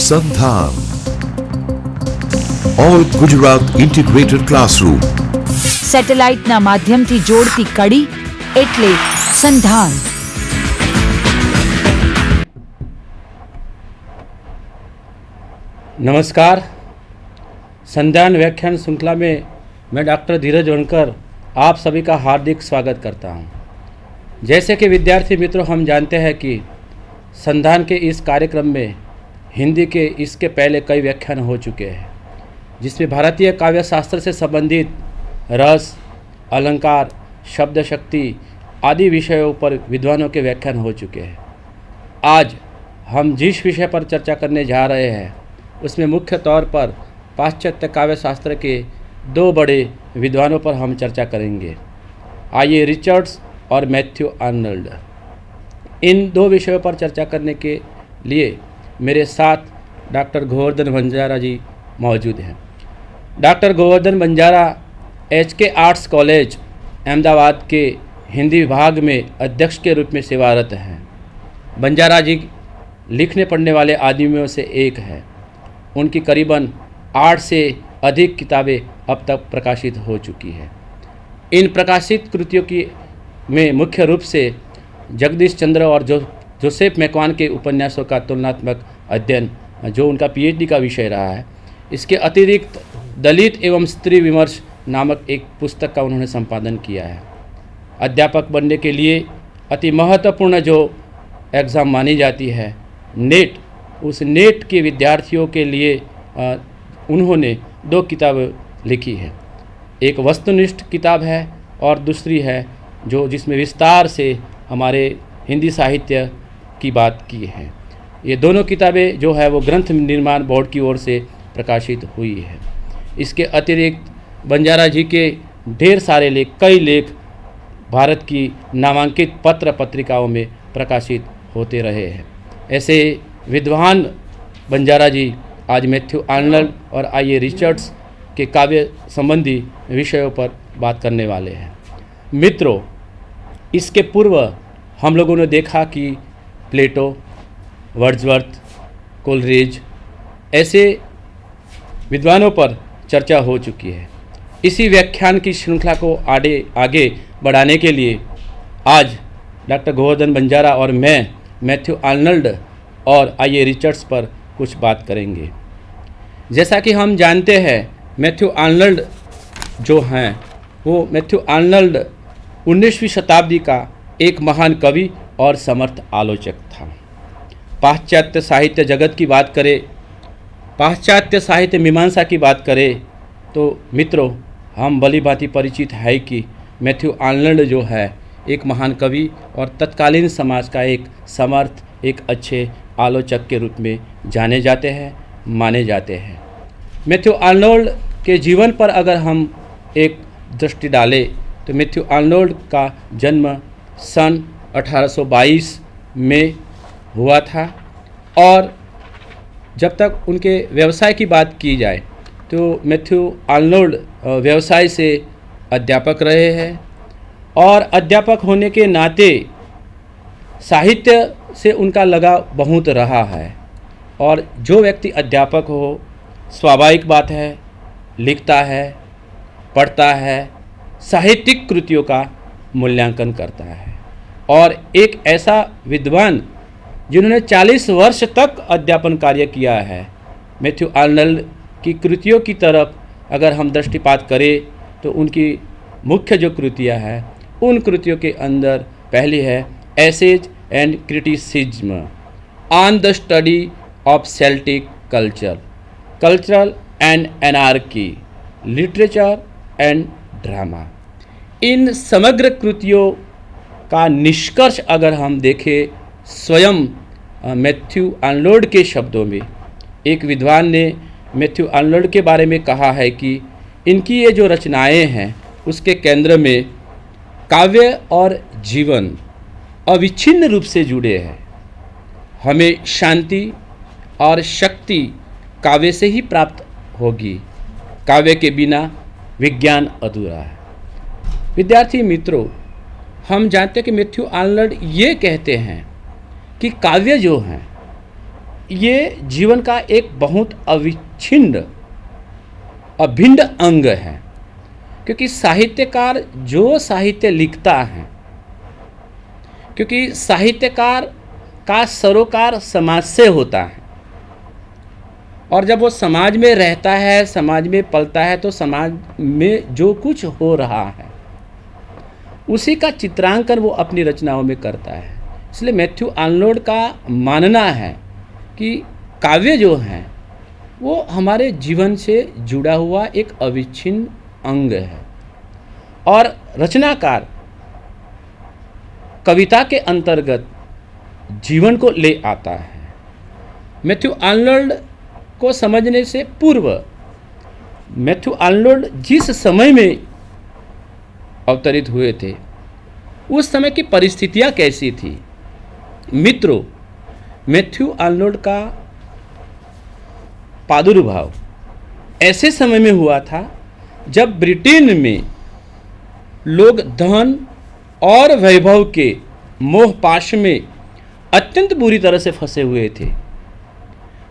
સંધાન all Gujarat integrated classroom સેટેલાઇટના માધ્યમથી જોડતી કડી એટલે સંધાન। नमस्कार। संधान व्याख्यान श्रृंखला में मैं डॉक्टर धीरज वणकर आप सभी का हार्दिक स्वागत करता हूं। जैसे कि विद्यार्थी मित्रों, हम जानते हैं कि संधान के इस कार्यक्रम में हिंदी के इसके पहले कई व्याख्यान हो चुके हैं, जिसमें भारतीय काव्य शास्त्र से संबंधित रस, अलंकार, शब्द शक्ति आदि विषयों पर विद्वानों के व्याख्यान हो चुके हैं। आज हम जिस विषय पर चर्चा करने जा रहे हैं उसमें मुख्य तौर पर पाश्चात्य काव्य शास्त्र के दो बड़े विद्वानों पर हम चर्चा करेंगे, आइए रिचर्ड्स और मैथ्यू आर्नल्ड। इन दो विषयों पर चर्चा करने के लिए मेरे साथ डॉक्टर गोवर्धन बंजारा जी मौजूद हैं। Doctor Govardhan Banjara HK arts college Ahmedabad के हिंदी विभाग में अध्यक्ष के रूप में सेवारत हैं। बंजारा जी लिखने पढ़ने वाले आदमियों से एक है। उनकी करीबन 8 से अधिक किताबें अब तक प्रकाशित हो चुकी है। इन प्रकाशित कृतियों की में मुख्य रूप से जगदीश चंद्र और जोसेफ मैकवान के उपन्यासों का तुलनात्मक अध्ययन, जो उनका PhD का विषय रहा है। इसके अतिरिक्त दलित एवं स्त्री विमर्श नामक एक पुस्तक का उन्होंने संपादन किया है। अध्यापक बनने के लिए अति महत्वपूर्ण जो एग्ज़ाम मानी जाती है नेट, उस नेट के विद्यार्थियों के लिए उन्होंने 2 किताबें लिखी है। एक वस्तुनिष्ठ किताब है और दूसरी है जिसमें विस्तार से हमारे हिंदी साहित्य की बात की है। ये दोनों किताबें जो है वो ग्रंथ निर्माण बोर्ड की ओर से प्रकाशित हुई है। इसके अतिरिक्त बंजारा जी के ढेर सारे लेख, कई लेख भारत की नामांकित पत्र पत्रिकाओं में प्रकाशित होते रहे हैं। ऐसे विद्वान बंजारा जी आज मैथ्यू आर्नल्ड और I.A. रिचर्ड्स के काव्य संबंधी विषयों पर बात करने वाले हैं। मित्रों, इसके पूर्व हम लोगों ने देखा कि प्लेटो, वर्ड्सवर्थ, कोलरिज ऐसे विद्वानों पर चर्चा हो चुकी है। इसी व्याख्यान की श्रृंखला को आगे बढ़ाने के लिए आज डॉक्टर गोवर्धन बंजारा और मैं मैथ्यू आर्नल्ड और I.A. रिचर्ड्स पर कुछ बात करेंगे। जैसा कि हम जानते हैं, मैथ्यू आर्नल्ड जो हैं वो मैथ्यू आर्नल्ड 19वीं शताब्दी का एक महान कवि और समर्थ आलोचक था। पाश्चात्य साहित्य जगत की बात करें, पाश्चात्य साहित्य मीमांसा की बात करें तो मित्रों, हम भली भांति परिचित है कि मैथ्यू आर्नल्ड जो है एक महान कवि और तत्कालीन समाज का एक समर्थ, एक अच्छे आलोचक के रूप में जाने जाते हैं, माने जाते हैं। मैथ्यू आर्नल्ड के जीवन पर अगर हम एक दृष्टि डालें तो मैथ्यू आर्नल्ड का जन्म सन 1822 में हुआ था और जब तक उनके व्यवसाय की बात की जाए तो मैथ्यू आर्नल्ड व्यवसाय से अध्यापक रहे हैं और अध्यापक होने के नाते साहित्य से उनका लगाव बहुत रहा है। और जो व्यक्ति अध्यापक हो, स्वाभाविक बात है, लिखता है, पढ़ता है, साहित्यिक कृतियों का मूल्यांकन करता है। और एक ऐसा विद्वान जिन्होंने 40 वर्ष तक अध्यापन कार्य किया है, मैथ्यू आर्नल्ड की कृतियों की तरफ अगर हम दृष्टिपात करें तो उनकी मुख्य जो कृतियाँ हैं उन कृतियों के अंदर पहली है essays and criticism on the study of Celtic culture, cultural and anarchy, literature and drama. इन समग्र कृतियों का निष्कर्ष अगर हम देखें स्वयं मैथ्यू आर्नल्ड के शब्दों में, एक विद्वान ने मैथ्यू आर्नल्ड के बारे में कहा है कि इनकी ये जो रचनाएं हैं उसके केंद्र में काव्य और जीवन अविच्छिन्न रूप से जुड़े हैं। हमें शांति और शक्ति काव्य से ही प्राप्त होगी, काव्य के बिना विज्ञान अधूरा है। विद्यार्थी मित्रों, हम जानते हैं कि मैथ्यू आर्नल्ड ये कहते हैं कि काव्य जो हैं ये जीवन का एक बहुत अभिन्न अंग है, क्योंकि साहित्यकार जो साहित्य लिखता है, क्योंकि साहित्यकार का सरोकार समाज से होता है, और जब वो समाज में रहता है, समाज में पलता है, तो समाज में जो कुछ हो रहा है उसी का चित्रांकन वो अपनी रचनाओं में करता है। इसलिए मैथ्यू आर्नोल्ड का मानना है कि काव्य जो है वो हमारे जीवन से जुड़ा हुआ एक अविच्छिन्न अंग है, और रचनाकार कविता के अंतर्गत जीवन को ले आता है। मैथ्यू आर्नोल्ड को समझने से पूर्व मैथ्यू आर्नोल्ड जिस समय में अवतरित हुए थे उस समय की परिस्थितियां कैसी थी। मित्रों, मैथ्यू आर्नोल्ड का प्रादुर्भाव ऐसे समय में हुआ था जब ब्रिटेन में लोग धन और वैभव के मोहपाश में अत्यंत बुरी तरह से फंसे हुए थे।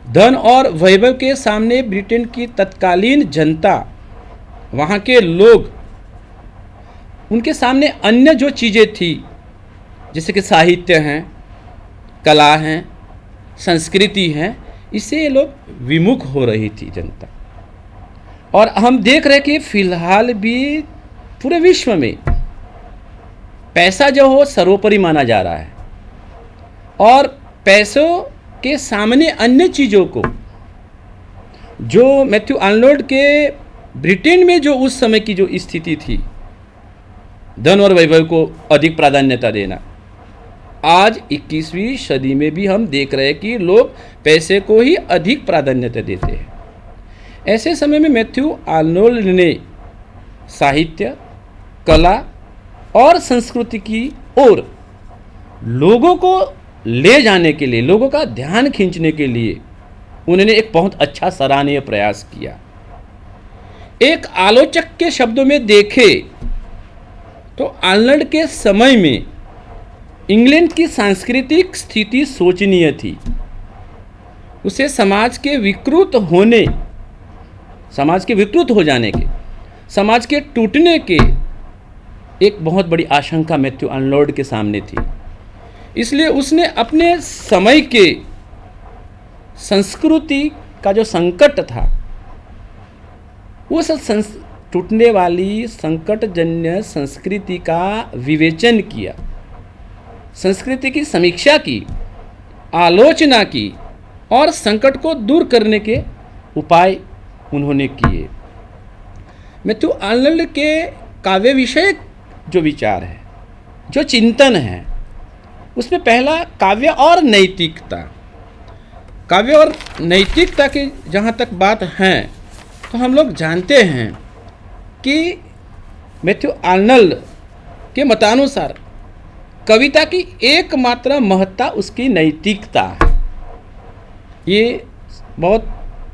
धन और वैभव के सामने ब्रिटेन की तत्कालीन जनता, वहाँ के लोग, उनके सामने अन्य जो चीज़ें थी जैसे कि साहित्य हैं, कला हैं, संस्कृति हैं, इससे ये लोग विमुख हो रही थी जनता। और हम देख रहे कि फिलहाल भी पूरे विश्व में पैसा जो हो सर्वोपरि माना जा रहा है, और पैसों के सामने अन्य चीज़ों को, जो मैथ्यू आर्नोल्ड के ब्रिटेन में जो उस समय की जो स्थिति थी, धन और वैभव को अधिक प्राधान्यता देना, आज 21वीं सदी में भी हम देख रहे हैं कि लोग पैसे को ही अधिक प्राधान्यता देते हैं। ऐसे समय में मैथ्यू आर्नोल्ड ने साहित्य, कला और संस्कृति की ओर लोगों को ले जाने के लिए, लोगों का ध्यान खींचने के लिए उन्होंने एक बहुत अच्छा सराहनीय प्रयास किया। एक आलोचक के शब्दों में देखे तो आर्नोल्ड के समय में इंग्लैंड की सांस्कृतिक स्थिति शोचनीय थी। उसे समाज के विकृत हो जाने के, समाज के टूटने के एक बहुत बड़ी आशंका मैथ्यू आर्नोल्ड के सामने थी। इसलिए उसने अपने समय के संस्कृति का जो संकट था, उस टूटने वाली संकटजन्य संस्कृति का विवेचन किया, संस्कृति की समीक्षा की, आलोचना की, और संकट को दूर करने के उपाय उन्होंने किए। मैथ्यू आर्नोल्ड के काव्य विषय जो विचार है, जो चिंतन है, उसमें पहला काव्य और नैतिकता। काव्य और नैतिकता की जहाँ तक बात है तो हम लोग जानते हैं कि मैथ्यू आर्नोल्ड के मतानुसार कविता की एकमात्र महत्ता उसकी नैतिकता है। ये बहुत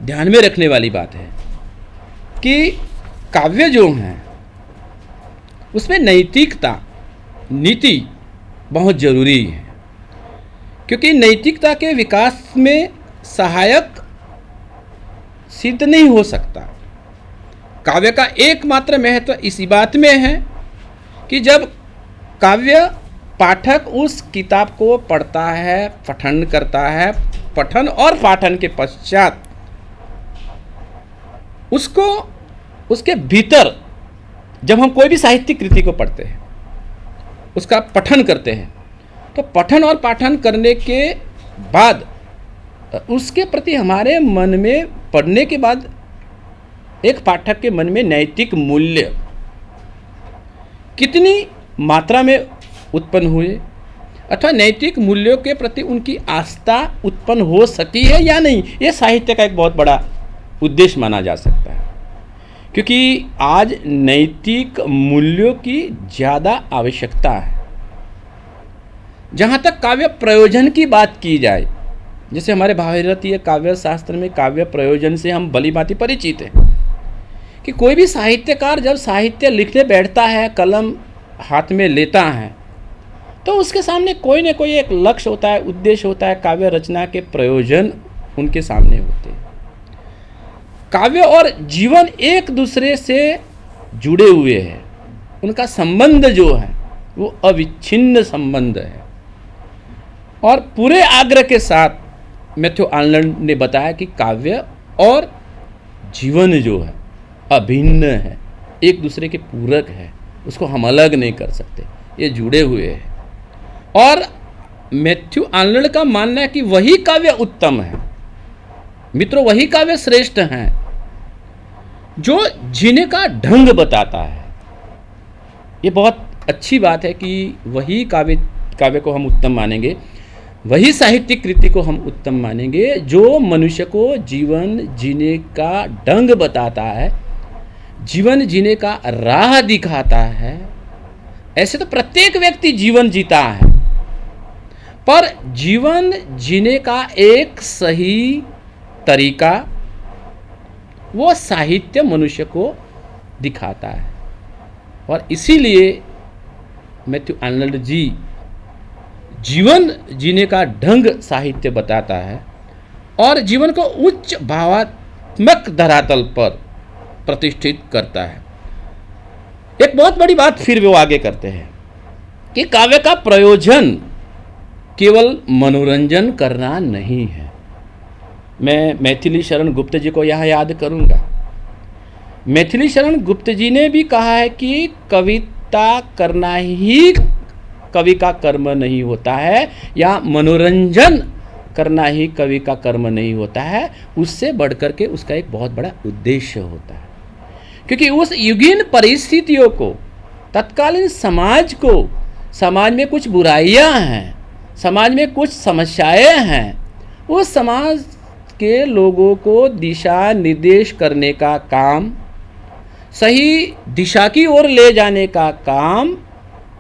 ध्यान में रखने वाली बात है कि काव्य जो हैं उसमें नैतिकता, नीति बहुत ज़रूरी है, क्योंकि नैतिकता के विकास में सहायक सिद्ध नहीं हो सकता। काव्य का एकमात्र महत्व इसी बात में है कि जब काव्य पाठक उस किताब को पढ़ता है, पठन करता है, पठन और पाठन के पश्चात उसको, उसके भीतर जब हम कोई भी साहित्यिक कृति को पढ़ते हैं, उसका पठन करते हैं, तो पठन और पाठन करने के बाद उसके प्रति हमारे मन में, पढ़ने के बाद एक पाठक के मन में नैतिक मूल्य कितनी मात्रा में उत्पन्न हुए, अथवा नैतिक मूल्यों के प्रति उनकी आस्था उत्पन्न हो सकी है या नहीं, ये साहित्य का एक बहुत बड़ा उद्देश्य माना जा सकता है। क्योंकि आज नैतिक मूल्यों की ज़्यादा आवश्यकता है। जहाँ तक काव्य प्रयोजन की बात की जाए, जैसे हमारे भारतीय काव्य शास्त्र में काव्य प्रयोजन से हम भलीभांति परिचित हैं कि कोई भी साहित्यकार जब साहित्य लिखने बैठता है, कलम हाथ में लेता है, तो उसके सामने कोई न कोई एक लक्ष्य होता है, उद्देश्य होता है, काव्य रचना के प्रयोजन उनके सामने होते हैं। काव्य और जीवन एक दूसरे से जुड़े हुए हैं, उनका संबंध जो है वो अविच्छिन्न संबंध है। और पूरे आग्रह के साथ मैथ्यू आर्नल्ड ने बताया कि काव्य और जीवन जो है अभिन्न है, एक दूसरे के पूरक है, उसको हम अलग नहीं कर सकते, ये जुड़े हुए हैं। और मैथ्यू आर्नल्ड का मानना है कि वही काव्य उत्तम है मित्रों, वही काव्य श्रेष्ठ हैं जो जीने का ढंग बताता है। ये बहुत अच्छी बात है कि वही काव्य को हम उत्तम मानेंगे, वही साहित्यिक कृति को हम उत्तम मानेंगे जो मनुष्य को जीवन जीने का ढंग बताता है, जीवन जीने का राह दिखाता है। ऐसे तो प्रत्येक व्यक्ति जीवन जीता है, पर जीवन जीने का एक सही तरीका वो साहित्य मनुष्य को दिखाता है। और इसीलिए मैथ्यू आर्नल्ड जी जीवन जीने का ढंग साहित्य बताता है और जीवन को उच्च भावात्मक धरातल पर प्रतिष्ठित करता है। एक बहुत बड़ी बात फिर वो आगे करते हैं कि काव्य का प्रयोजन केवल मनोरंजन करना नहीं है। मैं मैथिली शरण गुप्त जी को यहाँ याद करूँगा। मैथिली शरण गुप्त जी ने भी कहा है कि कविता करना ही कवि का कर्म नहीं होता है, या मनोरंजन करना ही कवि का कर्म नहीं होता है, उससे बढ़कर के उसका एक बहुत बड़ा उद्देश्य होता है। क्योंकि उस युगीन परिस्थितियों को, तत्कालीन समाज को, समाज में कुछ बुराइयां हैं, समाज में कुछ समस्याएं हैं, उस समाज के लोगों को दिशा निर्देश करने का काम, सही दिशा की ओर ले जाने का काम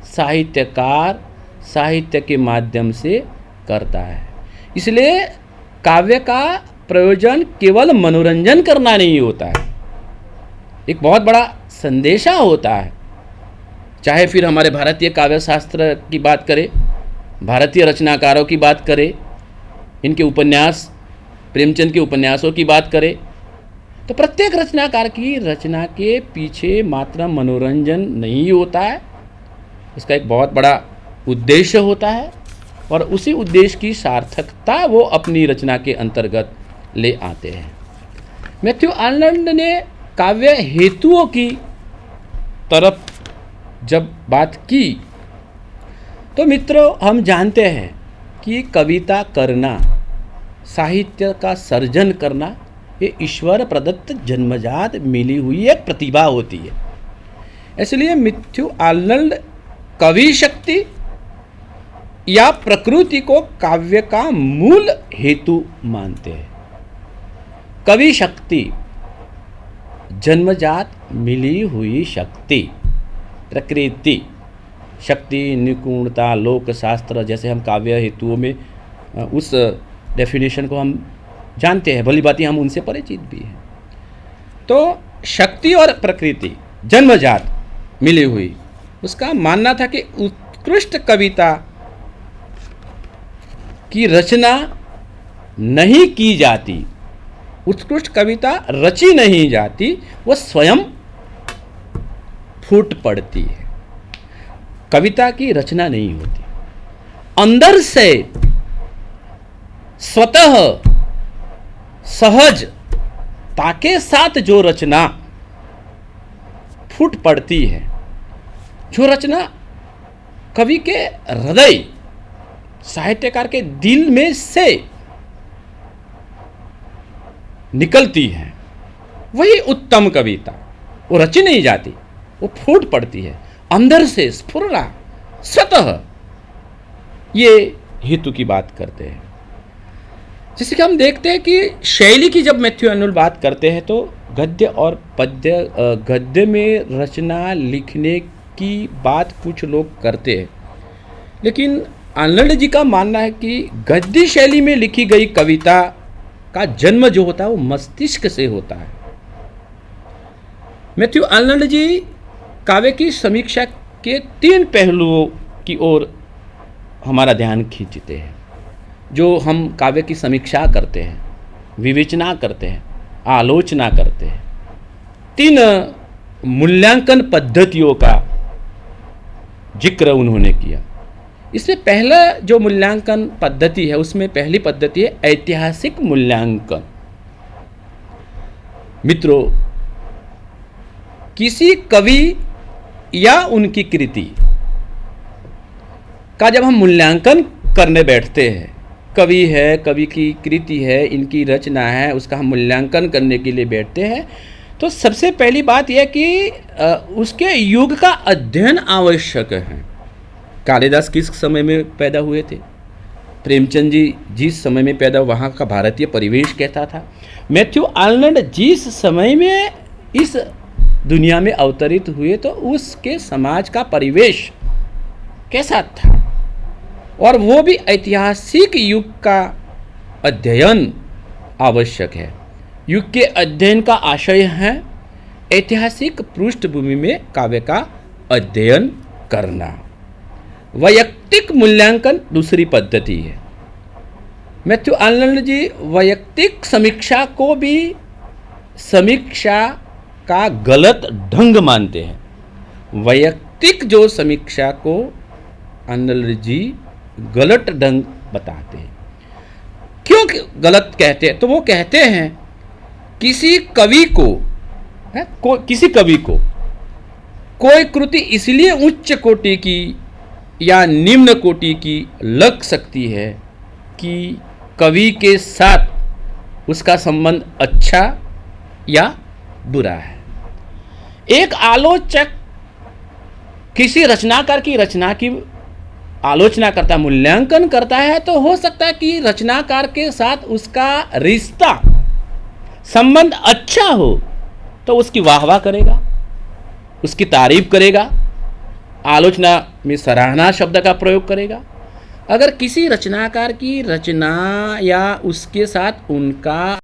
साहित्यकार साहित्य के माध्यम से करता है। इसलिए काव्य का प्रयोजन केवल मनोरंजन करना नहीं होता है, एक बहुत बड़ा संदेशा होता है। चाहे फिर हमारे भारतीय काव्य शास्त्र की बात करें, भारतीय रचनाकारों की बात करें, इनके उपन्यास, प्रेमचंद के उपन्यासों की बात करें, तो प्रत्येक रचनाकार की रचना के पीछे मात्र मनोरंजन नहीं होता है, उसका एक बहुत बड़ा उद्देश्य होता है और उसी उद्देश्य की सार्थकता वो अपनी रचना के अंतर्गत ले आते हैं। मैथ्यू आर्नल्ड ने काव्य हेतुओं की तरफ जब बात की तो मित्रों, हम जानते हैं कि कविता करना, साहित्य का सर्जन करना, ये ईश्वर प्रदत्त जन्मजात मिली हुई एक प्रतिभा होती है। इसलिए मैथ्यू आर्नल्ड कवि शक्ति या प्रकृति को काव्य का मूल हेतु मानते हैं। कवि शक्ति, जन्मजात मिली हुई शक्ति, प्रकृति शक्ति, निपुणता, लोक शास्त्र, जैसे हम काव्य हेतुओं में उस डेफिनेशन को हम जानते हैं, भली बाती हम उनसे परिचित भी हैं। तो शक्ति और प्रकृति जन्मजात मिली हुई, उसका मानना था कि उत्कृष्ट कविता की रचना नहीं की जाती, उत्कृष्ट कविता रची नहीं जाती, वह स्वयं फूट पड़ती है। कविता की रचना नहीं होती, अंदर से स्वतः सहज ताके साथ जो रचना फूट पड़ती है, जो रचना कवि के हृदय, साहित्यकार के दिल में से निकलती है, वही उत्तम कविता। वो रची नहीं जाती, वो फूट पड़ती है अंदर से, स्फुरना, स्वतः। ये हेतु की बात करते हैं। जैसे कि हम देखते हैं कि शैली की जब मैथ्यू आर्नल्ड बात करते हैं तो गद्य और पद्य, गद्य में रचना लिखने की बात कुछ लोग करते हैं, लेकिन आर्नल्ड जी का मानना है कि गद्य शैली में लिखी गई कविता का जन्म जो होता है वो मस्तिष्क से होता है। मैथ्यू आर्नल्ड जी काव्य की समीक्षा के 3 पहलुओं की ओर हमारा ध्यान खींचते हैं। जो हम काव्य की समीक्षा करते हैं, विवेचना करते हैं, आलोचना करते हैं। 3 मूल्यांकन पद्धतियों का जिक्र उन्होंने किया। इसमें पहला जो मूल्यांकन पद्धति है, उसमें पहली पद्धति है ऐतिहासिक मूल्यांकन। मित्रों, किसी कवि या उनकी कृति का जब हम मूल्यांकन करने बैठते हैं, कवि है, कवि की कृति है, इनकी रचना है, उसका हम मूल्यांकन करने के लिए बैठते हैं, तो सबसे पहली बात यह कि उसके युग का अध्ययन आवश्यक है। कालिदास किस समय में पैदा हुए थे, प्रेमचंद जी जिस समय में पैदा, वहाँ का भारतीय परिवेश कैसा था, मैथ्यू आर्नल्ड जिस समय में इस दुनिया में अवतरित हुए तो उसके समाज का परिवेश कैसा था, और वो भी ऐतिहासिक युग का अध्ययन आवश्यक है। युग के अध्ययन का आशय है ऐतिहासिक पृष्ठभूमि में काव्य का अध्ययन करना। वैयक्तिक मूल्यांकन दूसरी पद्धति है। मैथ्यू आर्नल्ड जी वैयक्तिक समीक्षा को भी समीक्षा का गलत ढंग मानते हैं। वैयक्तिक जो समीक्षा को आर्नल्ड जी गलत ढंग बताते हैं। क्यों गलत कहते हैं? तो वो कहते हैं किसी कवि को कोई कृति इसलिए उच्च कोटि की या निम्न कोटि की लग सकती है कि कवि के साथ उसका संबंध अच्छा या बुरा है। एक आलोचक किसी रचनाकार की रचना की आलोचना करता है, मूल्यांकन करता है, तो हो सकता है कि रचनाकार के साथ उसका रिश्ता संबंध अच्छा हो तो उसकी वाहवाह करेगा, उसकी तारीफ करेगा, आलोचना में सराहना शब्द का प्रयोग करेगा। अगर किसी रचनाकार की रचना या उसके साथ उनका